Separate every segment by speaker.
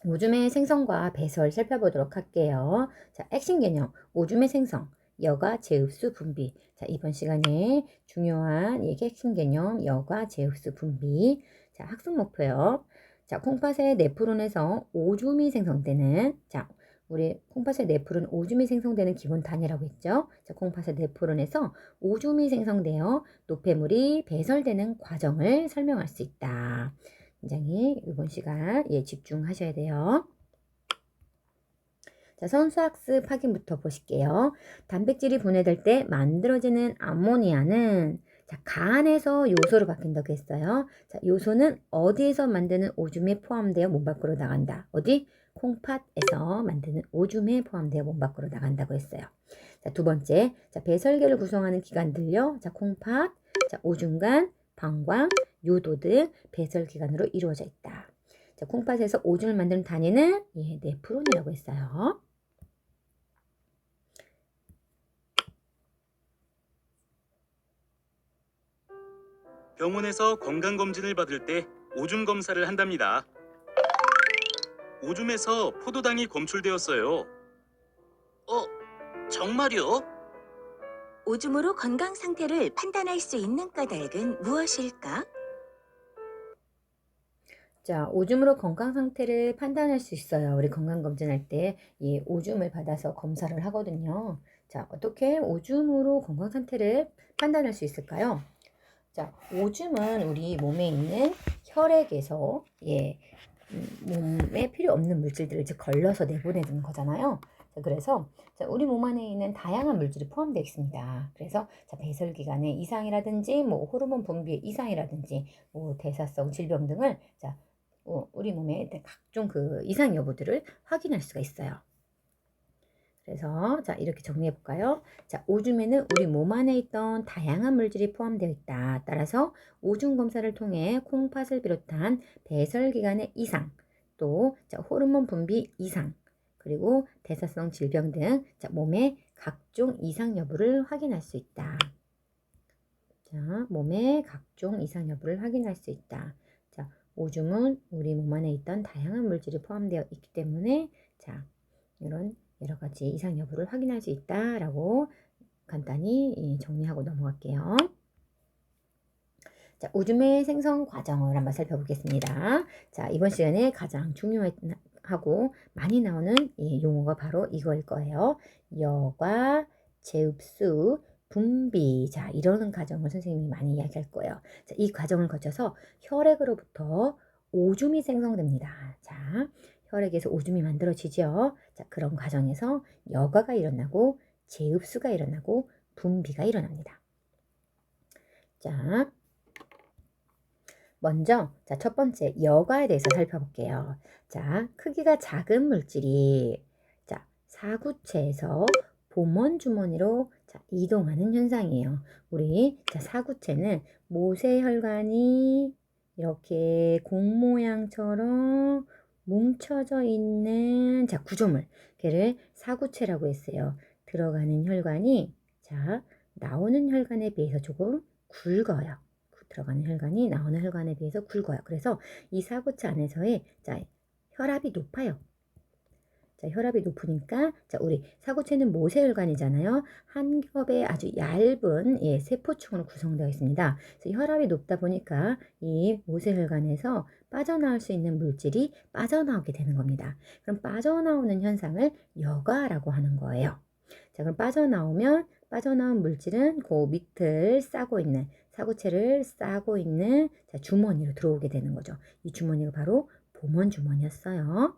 Speaker 1: 오줌의 생성과 배설 살펴보도록 할게요. 자, 핵심 개념. 오줌의 생성, 여과 제흡수 분비. 자, 이번 시간에 중요한 핵심 개념, 여과 제흡수 분비. 자, 학습 목표요. 자, 콩팥의 네프론에서 오줌이 생성되는, 자, 우리 콩팥의 네프론 오줌이 생성되는 기본 단위라고 했죠. 자, 콩팥의 네프론에서 오줌이 생성되어 노폐물이 배설되는 과정을 설명할 수 있다. 굉장히 이번 시간 집중하셔야 돼요. 자, 선수학습 확인부터 보실게요. 단백질이 분해될 때 만들어지는 암모니아는 자, 간에서 요소로 바뀐다고 했어요. 자, 요소는 어디에서 만드는 오줌에 포함되어 몸 밖으로 나간다. 어디? 콩팥에서 만드는 오줌에 포함되어 몸 밖으로 나간다고 했어요. 자, 두 번째. 자, 배설계를 구성하는 기관들요. 자, 콩팥, 자, 오줌간, 방광, 요도 등 배설기관으로 이루어져 있다. 자, 콩팥에서 오줌을 만드는 단위는 네프론이라고 했어요.
Speaker 2: 병원에서 건강검진을 받을 때 오줌 검사를 한답니다. 오줌에서 포도당이 검출되었어요. 정말요?
Speaker 3: 오줌으로 건강 상태를 판단할 수 있는 까닭은 무엇일까?
Speaker 1: 자, 오줌으로 건강 상태를 판단할 수 있어요. 우리 건강검진할 때 이 오줌을 받아서 검사를 하거든요. 자, 어떻게 오줌으로 건강 상태를 판단할 수 있을까요? 자, 오줌은 우리 몸에 있는 혈액에서 몸에 필요 없는 물질들을 이제 걸러서 내보내는 거잖아요. 자, 그래서 자, 우리 몸 안에 있는 다양한 물질이 포함되어 있습니다. 그래서 자, 배설기관의 이상이라든지 뭐 호르몬 분비의 이상이라든지 뭐 대사성 질병 등을 자, 우리 몸의 각종 그 이상 여부들을 확인할 수가 있어요. 그래서 자, 이렇게 정리해 볼까요? 자, 오줌에는 우리 몸 안에 있던 다양한 물질이 포함되어 있다. 따라서 오줌 검사를 통해 콩팥을 비롯한 배설기관의 이상, 또 자, 호르몬 분비 이상, 그리고 대사성 질병 등 자, 몸의 각종 이상 여부를 확인할 수 있다. 자, 몸의 각종 이상 여부를 확인할 수 있다. 자, 오줌은 우리 몸 안에 있던 다양한 물질이 포함되어 있기 때문에 자, 이런 여러 가지 이상 여부를 확인할 수 있다라고 간단히 정리하고 넘어갈게요. 자, 오줌의 생성 과정을 한번 살펴보겠습니다. 자, 이번 시간에 가장 중요하고 많이 나오는 용어가 바로 이거일 거예요. 여과, 제흡수, 분비. 자, 이런 과정을 선생님이 많이 이야기할 거예요. 자, 이 과정을 거쳐서 혈액으로부터 오줌이 생성됩니다. 자, 혈액에서 오줌이 만들어지죠. 자, 그런 과정에서 여과가 일어나고 제흡수가 일어나고 분비가 일어납니다. 자, 먼저 자, 첫 번째 여과에 대해서 살펴볼게요. 자, 크기가 작은 물질이 자, 사구체에서 봄원 주머니로 자, 이동하는 현상이에요. 우리 자, 사구체는 모세혈관이 이렇게 공 모양처럼 뭉쳐져 있는 자, 구조물, 걔를 사구체라고 했어요. 들어가는 혈관이 자, 나오는 혈관에 비해서 조금 굵어요. 들어가는 혈관이 나오는 혈관에 비해서 굵어요. 그래서 이 사구체 안에서의 자, 혈압이 높아요. 자, 혈압이 높으니까 자, 우리 사구체는 모세혈관이잖아요. 한 겹의 아주 얇은 세포층으로 구성되어 있습니다. 그래서 혈압이 높다 보니까 이 모세혈관에서 빠져나올 수 있는 물질이 빠져나오게 되는 겁니다. 그럼 빠져나오는 현상을 여과라고 하는 거예요. 자, 그럼 빠져나온 물질은 그 밑을 싸고 있는 사구체를 싸고 있는 자, 주머니로 들어오게 되는 거죠. 이 주머니가 바로 봄원 주머니였어요.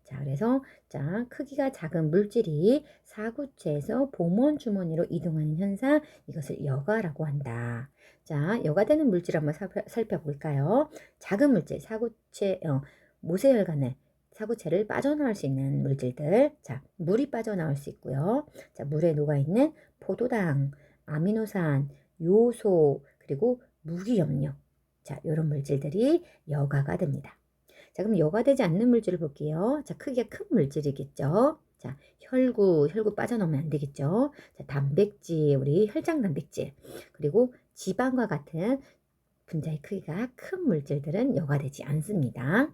Speaker 1: 자, 그래서 자, 크기가 작은 물질이 사구체에서 봄원 주머니로 이동하는 현상, 이것을 여과라고 한다. 자, 여과되는 물질 한번 살펴볼까요? 작은 물질, 사구체, 모세혈관을 사구체를 빠져나올 수 있는 물질들. 자, 물이 빠져나올 수 있고요. 자, 물에 녹아있는 포도당, 아미노산, 요소, 그리고 무기염료. 자, 이런 물질들이 여과가 됩니다. 자, 그럼 여과되지 않는 물질을 볼게요. 자, 크기가 큰 물질이겠죠. 자, 혈구 빠져나오면 안 되겠죠. 자, 단백질, 우리 혈장 단백질, 그리고 지방과 같은 분자의 크기가 큰 물질들은 여과되지 않습니다.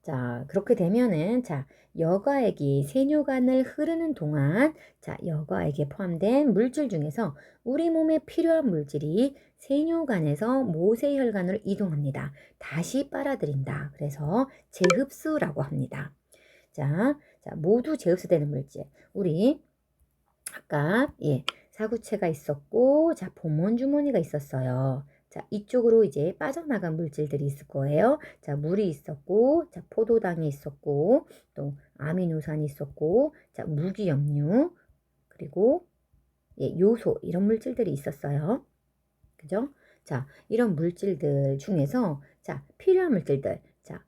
Speaker 1: 자, 그렇게 되면은 자, 여과액이 세뇨관을 흐르는 동안 자, 여과액에 포함된 물질 중에서 우리 몸에 필요한 물질이 세뇨관에서 모세혈관으로 이동합니다. 다시 빨아들인다. 그래서 재흡수라고 합니다. 자, 모두 재흡수되는 물질. 우리 아까 사구체가 있었고 자, 보몬주머니가 있었어요. 자, 이쪽으로 이제 빠져나간 물질들이 있을 거예요. 자, 물이 있었고, 자, 포도당이 있었고, 또 아미노산이 있었고, 자, 무기염류, 그리고 요소 이런 물질들이 있었어요. 그죠? 자, 이런 물질들 중에서 자, 필요한 물질들. 자,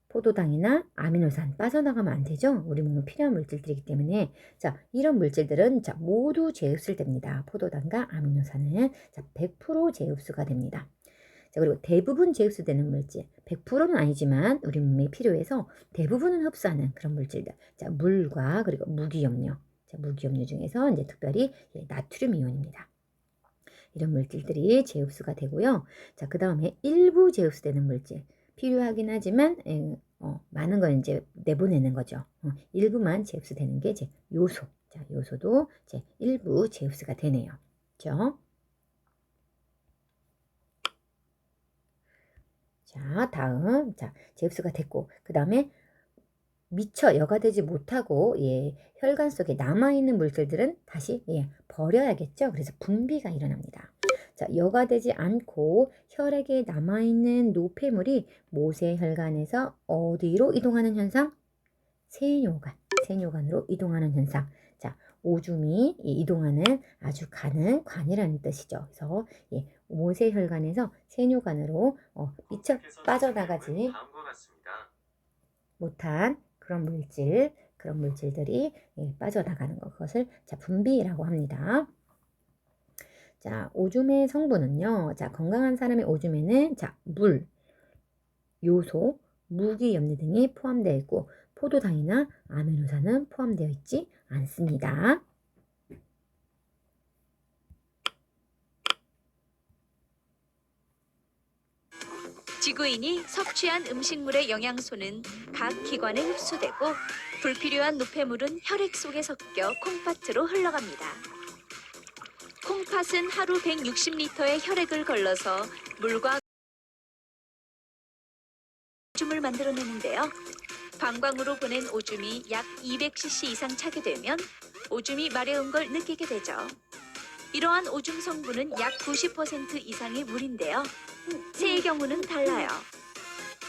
Speaker 1: 포도당이나 아미노산 빠져나가면 안 되죠. 우리 몸에 필요한 물질들이기 때문에 자, 이런 물질들은 자, 모두 재흡수됩니다. 포도당과 아미노산은 자, 100% 재흡수가 됩니다. 자, 그리고 대부분 재흡수되는 물질 100%는 아니지만 우리 몸에 필요해서 대부분은 흡수하는 그런 물질들. 자, 물과 그리고 무기염료. 자, 무기염료 중에서 이제 특별히 나트륨 이온입니다. 이런 물질들이 재흡수가 되고요. 자, 그 다음에 일부 재흡수되는 물질. 필요하긴 하지만 많은 걸 이제 내보내는 거죠. 일부만 재흡수되는 게 이제 요소. 자, 요소도 이제 일부 재흡수가 되네요. 그렇죠? 자, 다음. 자, 재흡수가 됐고 그 다음에 미처 여과되지 못하고 혈관 속에 남아있는 물질들은 다시 버려야겠죠. 그래서 분비가 일어납니다. 자, 여과되지 않고 혈액에 남아있는 노폐물이 모세혈관에서 어디로 이동하는 현상? 세뇨관으로 이동하는 현상. 자, 오줌이 이동하는 아주 가는 관이라는 뜻이죠. 그래서 모세혈관에서 세뇨관으로 미처 빠져나가지 못한 그런 물질들이 빠져나가는 것, 그것을 자, 분비라고 합니다. 자, 오줌의 성분은요. 자, 건강한 사람의 오줌에는 자, 물, 요소, 무기염류 등이 포함되어 있고 포도당이나 아미노산은 포함되어 있지 않습니다.
Speaker 4: 지구인이 섭취한 음식물의 영양소는 각 기관에 흡수되고 불필요한 노폐물은 혈액 속에 섞여 콩팥으로 흘러갑니다. 콩팥은 하루 160리터의 혈액을 걸러서 물과 오줌을 만들어내는데요. 방광으로 보낸 오줌이 약 200cc 이상 차게 되면 오줌이 마려운 걸 느끼게 되죠. 이러한 오줌 성분은 약 90% 이상이 물인데요. 새의 경우는 달라요.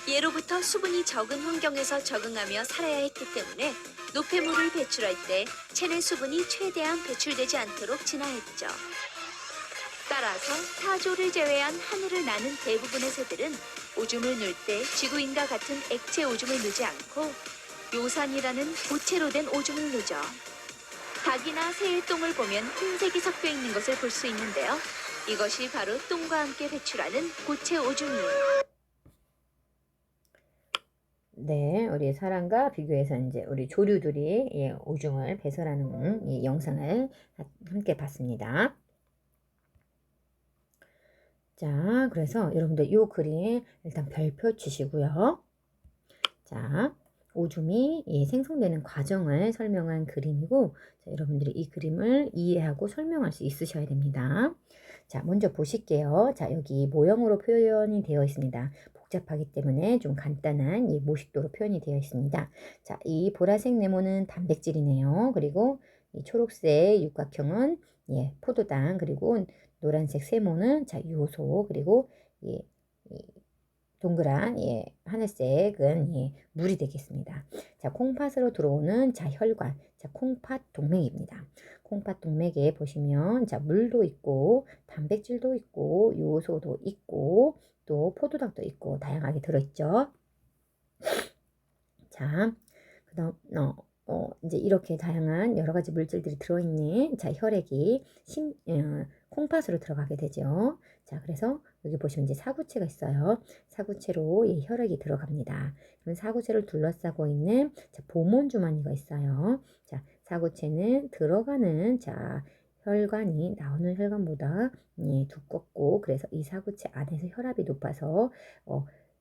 Speaker 4: 예로부터 수분이 적은 환경에서 적응하며 살아야 했기 때문에 노폐물을 배출할 때 체내 수분이 최대한 배출되지 않도록 진화했죠. 따라서 타조를 제외한 하늘을 나는 대부분의 새들은 오줌을 누울 때 지구인과 같은 액체 오줌을 누지 않고 요산이라는 고체로 된 오줌을 누죠. 닭이나 새의 똥을 보면 흰색이 섞여 있는 것을 볼 수 있는데요. 이것이 바로 똥과 함께 배출하는 고체 오줌이에요.
Speaker 1: 네, 우리 사람과 비교해서 이제 우리 조류들이 오줌을 배설하는 이 영상을 함께 봤습니다. 자, 그래서 여러분들 이 그림 일단 별표 치시고요. 자, 오줌이 생성되는 과정을 설명한 그림이고 자, 여러분들이 이 그림을 이해하고 설명할 수 있으셔야 됩니다. 자, 먼저 보실게요. 자, 여기 모형으로 표현이 되어 있습니다. 복잡하기 때문에 좀 간단한 이 모식도로 표현이 되어 있습니다. 자, 이 보라색 네모는 단백질이네요. 그리고 이 초록색 육각형은 포도당, 그리고 노란색 세모는 자, 요소, 그리고 이 동그란 하늘색은 물이 되겠습니다. 자, 콩팥으로 들어오는 자, 혈관, 자, 콩팥 동맥입니다. 콩팥 동맥에 보시면 자, 물도 있고 단백질도 있고 요소도 있고 또 포도당도 있고 다양하게 들어있죠. 자, 그다음 이제 이렇게 다양한 여러 가지 물질들이 들어있는 자, 혈액이 콩팥으로 들어가게 되죠. 자, 그래서 여기 보시면 이제 사구체가 있어요. 사구체로 혈액이 들어갑니다. 그럼 사구체를 둘러싸고 있는 자, 보몬 주머니가 있어요. 자, 사구체는 들어가는 자, 혈관이 나오는 혈관보다 두껍고, 그래서 이 사구체 안에서 혈압이 높아서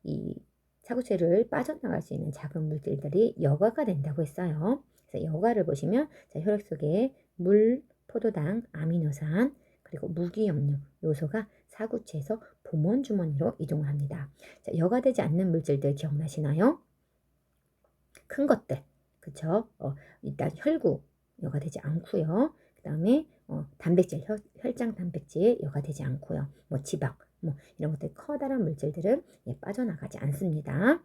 Speaker 1: 이 사구체를 빠져나갈 수 있는 작은 물질들이 여과가 된다고 했어요. 그래서 여과를 보시면 자, 혈액 속에 물, 포도당, 아미노산, 그리고 무기염류 요소가 사구체에서 보몬 주머니로 이동을 합니다. 자, 여과되지 않는 물질들 기억나시나요? 큰 것들, 그쵸? 일단 혈구 여과되지 않고요. 그 다음에 단백질, 혈장 단백질 여과되지 않고요. 뭐 지방, 뭐 이런 것들 커다란 물질들은 빠져나가지 않습니다.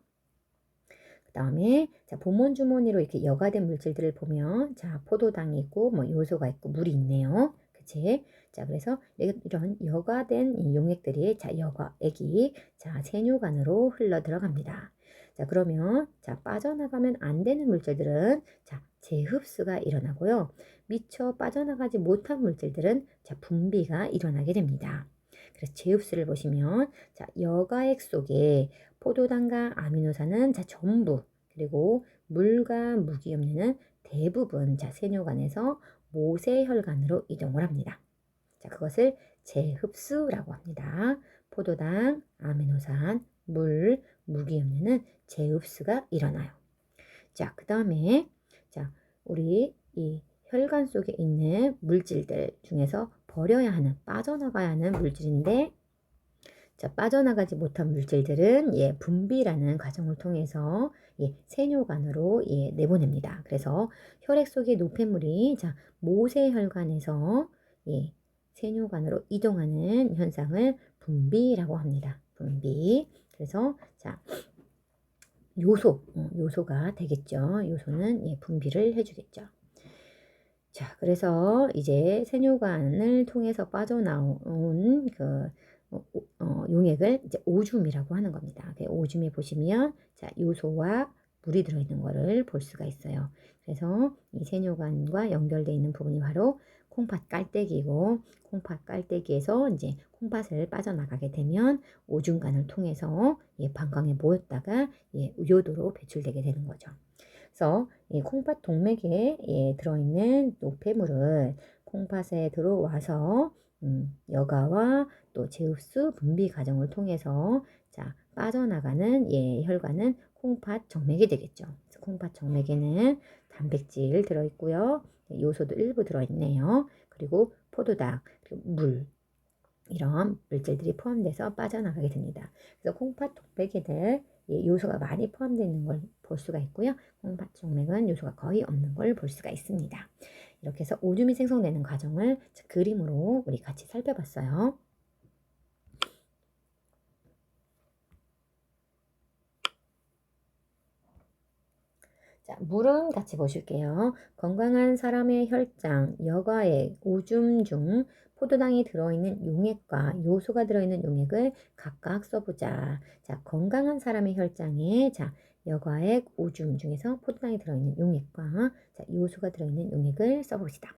Speaker 1: 그 다음에 자, 보몬 주머니로 이렇게 여과된 물질들을 보면 자, 포도당이 있고 뭐 요소가 있고 물이 있네요. 그치? 자, 그래서 이런 여과된 이 용액들이 자, 여과액이 자, 세뇨관으로 흘러 들어갑니다. 자, 그러면 자, 빠져나가면 안 되는 물질들은 자, 재흡수가 일어나고요. 미처 빠져나가지 못한 물질들은 자, 분비가 일어나게 됩니다. 그래서 재흡수를 보시면 자, 여과액 속에 포도당과 아미노산은 자, 전부, 그리고 물과 무기염류는 대부분 자, 세뇨관에서 모세혈관으로 이동을 합니다. 자, 그것을 재흡수라고 합니다. 포도당, 아미노산, 물, 무기염류는 재흡수가 일어나요. 자, 그 다음에 자, 우리 이 혈관 속에 있는 물질들 중에서 버려야 하는, 빠져나가야 하는 물질인데 자, 빠져나가지 못한 물질들은 분비라는 과정을 통해서 세뇨관으로 내보냅니다. 그래서 혈액 속의 노폐물이 자, 모세혈관에서 세뇨관으로 이동하는 현상을 분비라고 합니다. 분비. 그래서 자, 요소가 되겠죠. 요소는 분비를 해주겠죠. 자, 그래서 이제 세뇨관을 통해서 빠져나온 그 용액을 이제 오줌이라고 하는 겁니다. 오줌에 보시면 자, 요소와 물이 들어있는 거를 볼 수가 있어요. 그래서 이 세뇨관과 연결되어 있는 부분이 바로 콩팥 깔때기고, 콩팥 깔때기에서 이제 콩팥을 빠져나가게 되면 오줌관을 통해서 방광에 모였다가 요도로 배출되게 되는 거죠. 그래서 이 콩팥 동맥에 들어있는 노폐물을 콩팥에 들어와서 여과와 또 재흡수 분비 과정을 통해서 자, 빠져나가는 혈관은 콩팥 정맥이 되겠죠. 그래서 콩팥 정맥에는 단백질 들어있고요. 요소도 일부 들어있네요. 그리고 포도당, 그리고 물, 이런 물질들이 포함돼서 빠져나가게 됩니다. 그래서 콩팥 동맥에는 요소가 많이 포함되어 있는 걸 볼 수가 있고요. 콩팥 정맥은 요소가 거의 없는 걸 볼 수가 있습니다. 이렇게 해서 오줌이 생성되는 과정을 그림으로 우리 같이 살펴봤어요. 자, 물은 같이 보실게요. 건강한 사람의 혈장, 여과액, 오줌 중 포도당이 들어있는 용액과 요소가 들어있는 용액을 각각 써보자. 자, 건강한 사람의 혈장에 자, 여과액, 오줌 중에서 포도당이 들어있는 용액과 자, 요소가 들어있는 용액을 써봅시다.